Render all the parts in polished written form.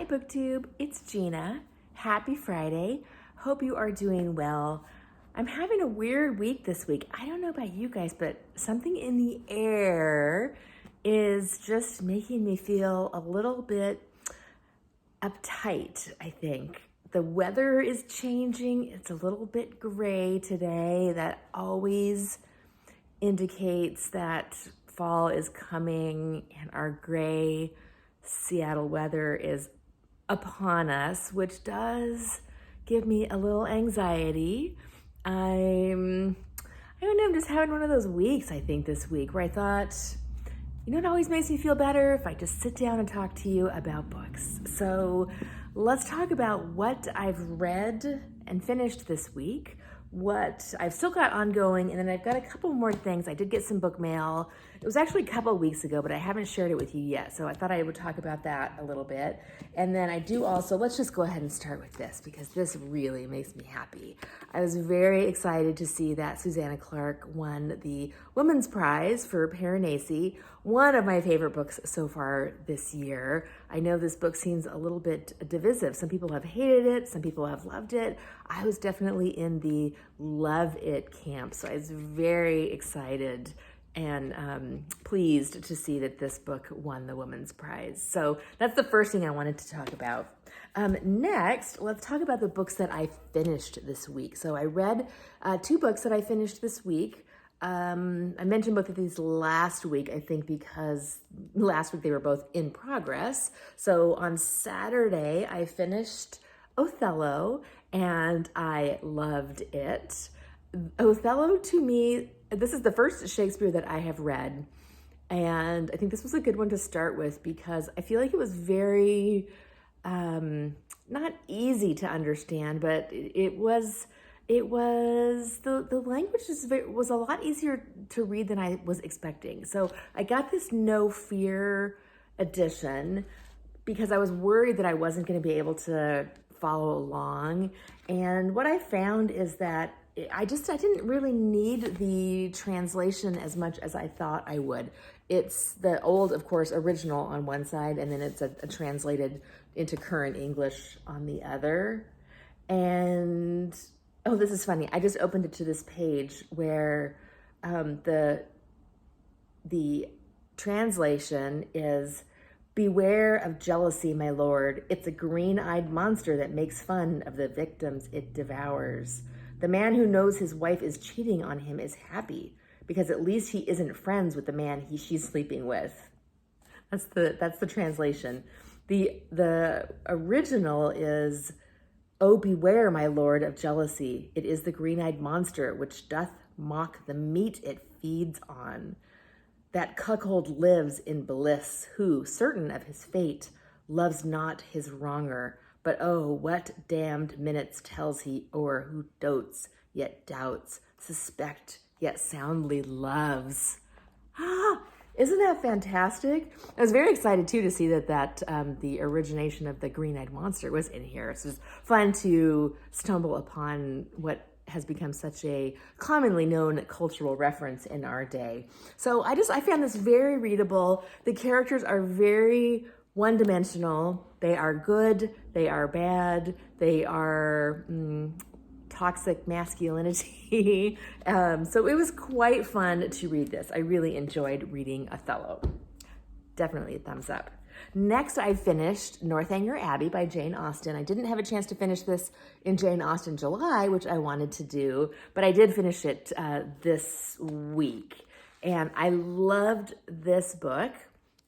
Hi BookTube, it's Gina. Happy Friday. Hope you are doing well. I'm having a weird week this week. I don't know about you guys, but something in the air is just making me feel a little bit uptight, I think. The weather is changing. It's a little bit gray today. That always indicates that fall is coming and our gray Seattle weather is upon us, which does give me a little anxiety. I don't know, I'm just having one of those weeks, I think, this week where I thought, you know, it always makes me feel better if I just sit down and talk to you about books. So let's talk about what I've read and finished this week, what I've still got ongoing, and then I've got a couple more things. I did get some book mail. It was actually a couple of weeks ago, but I haven't shared it with you yet, so I thought I would talk about that a little bit. And then I do also, let's just go ahead and start with this, because this really makes me happy. I was very excited to see that Susanna Clarke won the Women's Prize for Piranesi, one of my favorite books so far this year. I know this book seems a little bit divisive. Some people have hated it, some people have loved it. I was definitely in the love it camp, so I was very excited and pleased to see that this book won the Women's Prize. So that's the first thing I wanted to talk about. Next, let's talk about the books that I finished this week. So I read two books that I finished this week. I mentioned both of these last week, I think, because last week they were both in progress. So on Saturday, I finished Othello, and I loved it. Othello, to me, this is the first Shakespeare that I have read, and I think this was a good one to start with because I feel like it was very, not easy to understand, but the language was a lot easier to read than I was expecting. So I got this No Fear edition because I was worried that I wasn't going to be able to follow along. And what I found is that I didn't really need the translation as much as I thought I would. It's the old, of course, original on one side, and then it's a translated into current English on the other. And oh, this is funny. I just opened it to this page where the translation is, "Beware of jealousy, my lord. It's a green-eyed monster that makes fun of the victims it devours. The man who knows his wife is cheating on him is happy because at least he isn't friends with the man she's sleeping with." That's the translation. The original is, "Oh, beware, my lord, of jealousy. It is the green-eyed monster which doth mock the meat it feeds on. That cuckold lives in bliss, who, certain of his fate, loves not his wronger. But oh, what damned minutes tells he o'er, who dotes, yet doubts, suspect, yet soundly loves." Ah, isn't that fantastic? I was very excited too to see that the origination of the green-eyed monster was in here. It's just fun to stumble upon what has become such a commonly known cultural reference in our day. So I found this very readable. The characters are very one-dimensional. They are good, they are bad, they are toxic masculinity. So it was quite fun to read this. I really enjoyed reading Othello. Definitely a thumbs up. Next, I finished Northanger Abbey by Jane Austen. I didn't have a chance to finish this in Jane Austen July, which I wanted to do, but I did finish it this week. And I loved this book.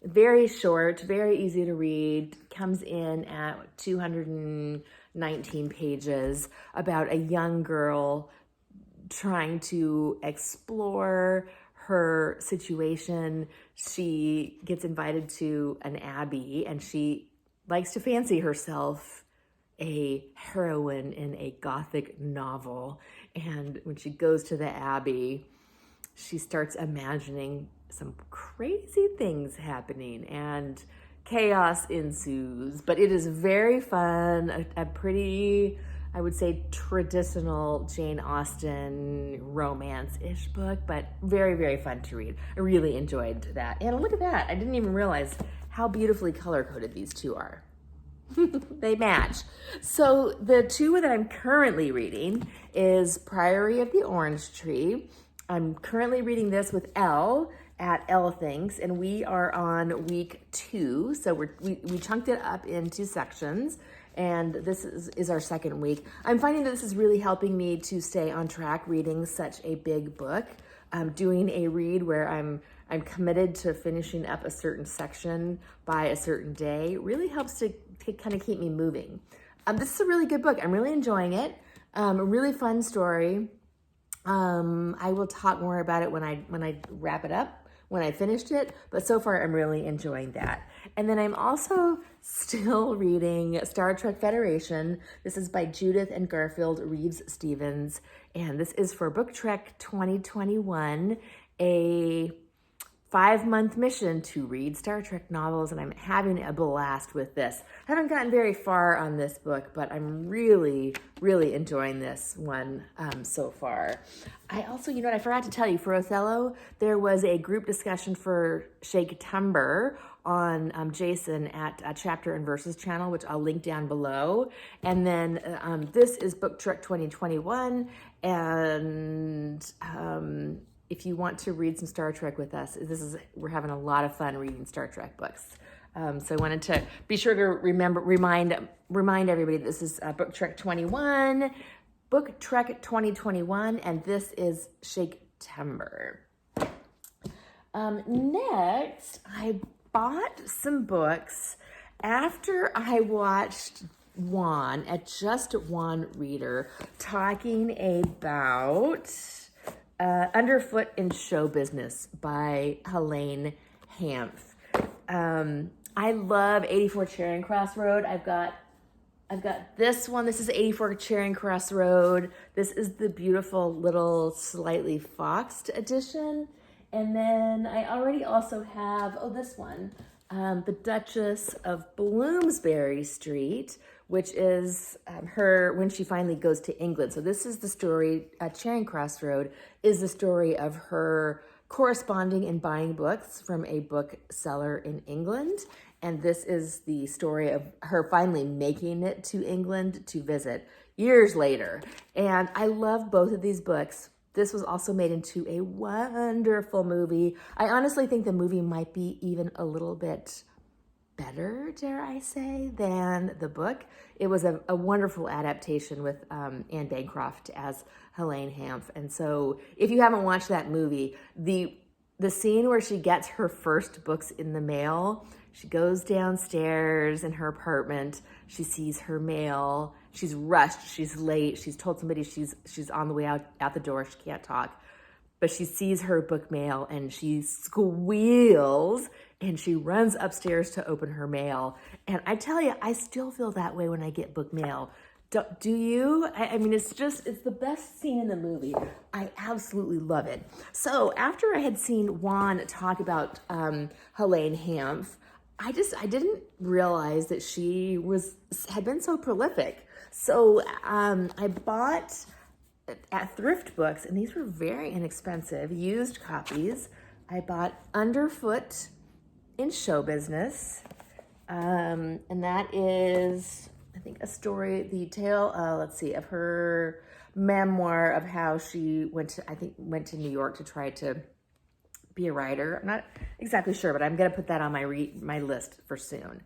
Very short, very easy to read, comes in at 219 pages about a young girl trying to explore her situation. She gets invited to an abbey and she likes to fancy herself a heroine in a Gothic novel. And when she goes to the abbey, she starts imagining some crazy things happening and chaos ensues. But it is very fun, a pretty, I would say, traditional Jane Austen romance-ish book, but very, very fun to read. I really enjoyed that. And look at that. I didn't even realize how beautifully color-coded these two are. They match. So the two that I'm currently reading is Priory of the Orange Tree. I'm currently reading this with Elle at Elle Thinks, and we are on week 2. So we chunked it up into sections, and this is our second week. I'm finding that this is really helping me to stay on track reading such a big book. Doing a read where I'm committed to finishing up a certain section by a certain day really helps to kind of keep me moving. This is a really good book. I'm really enjoying it. A really fun story. I will talk more about it when I wrap it up, when I finished it, but so far I'm really enjoying that. And then I'm also still reading Star Trek Federation. This is by Judith and Garfield Reeves-Stevens, and this is for Book Trek 2021, a 5-month mission to read Star Trek novels, and I'm having a blast with this. I haven't gotten very far on this book, but I'm really, really enjoying this one so far. I also, you know what, I forgot to tell you, for Othello, there was a group discussion for Shake-Tumber on Jason at Chapter and Verses channel, which I'll link down below. And then this is Book Trek 2021, and if you want to read some Star Trek with us, we're having a lot of fun reading Star Trek books. So I wanted to be sure to remind everybody this is Book Trek 2021, and this is Shake-Tumber. Next, I bought some books after I watched Juan at Just Juan Reader talking about Underfoot in Show Business by Helene Hanff. I love 84 Charing Cross Road. I've got this one. This is 84 Charing Cross Road. This is the beautiful little slightly foxed edition. And then I already also have, this one, The Duchess of Bloomsbury Street, which is her when she finally goes to England. So this is the story, Charing Cross Road is the story of her corresponding and buying books from a bookseller in England. And this is the story of her finally making it to England to visit years later. And I love both of these books. This was also made into a wonderful movie. I honestly think the movie might be even a little bit better, dare I say, than the book. It was a wonderful adaptation with Anne Bancroft as Helene Hanff. And so if you haven't watched that movie, the scene where she gets her first books in the mail, she goes downstairs in her apartment, she sees her mail, she's rushed, she's late, she's told somebody she's on the way out the door, she can't talk. But she sees her book mail and she squeals and she runs upstairs to open her mail. And I tell you, I still feel that way when I get book mail. Do you? I mean, it's the best scene in the movie. I absolutely love it. So after I had seen Juan talk about Helene Hanff, I didn't realize that she had been so prolific. So I bought at Thrift Books, and these were very inexpensive, used copies. I bought Underfoot in Show Business, and that is, I think, a story, the tale, of her memoir of how she went to New York to try to be a writer. I'm not exactly sure, but I'm going to put that on my list for soon.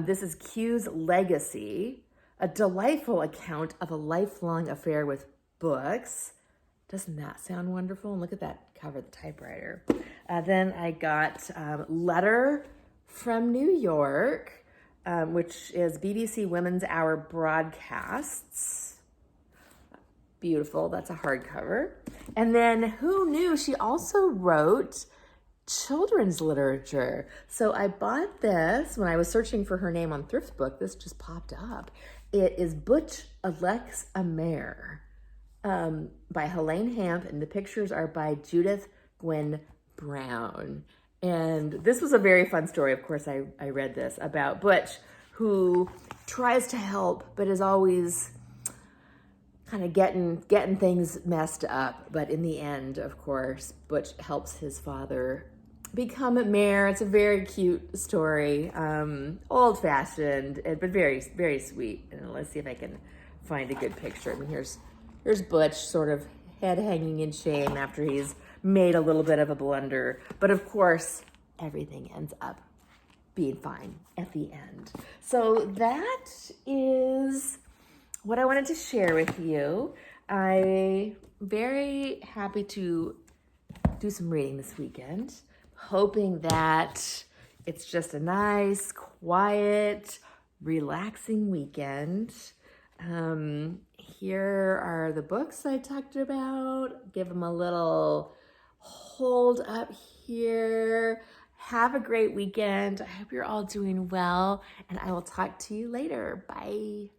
This is Q's Legacy, a delightful account of a lifelong affair with books. Doesn't that sound wonderful? And look at that cover, the typewriter. Then I got Letter from New York, which is BBC Women's Hour broadcasts. Beautiful. That's a hardcover. And then who knew she also wrote children's literature. So I bought this when I was searching for her name on Thrift Book. This just popped up. It is Butch Alex Amare by Helene Hanff, and the pictures are by Judith Gwyn Brown. And this was a very fun story. Of course, I read this about Butch, who tries to help, but is always kind of getting things messed up. But in the end, of course, Butch helps his father become mayor. It's a very cute story, old fashioned, but very, very sweet. And let's see if I can find a good picture. I mean, here's Butch sort of head hanging in shame after he's made a little bit of a blunder. But of course, everything ends up being fine at the end. So that is what I wanted to share with you. I'm very happy to do some reading this weekend, hoping that it's just a nice, quiet, relaxing weekend. Here are the books I talked about. Give them a little hold up here. Have a great weekend. I hope you're all doing well, and I will talk to you later. Bye.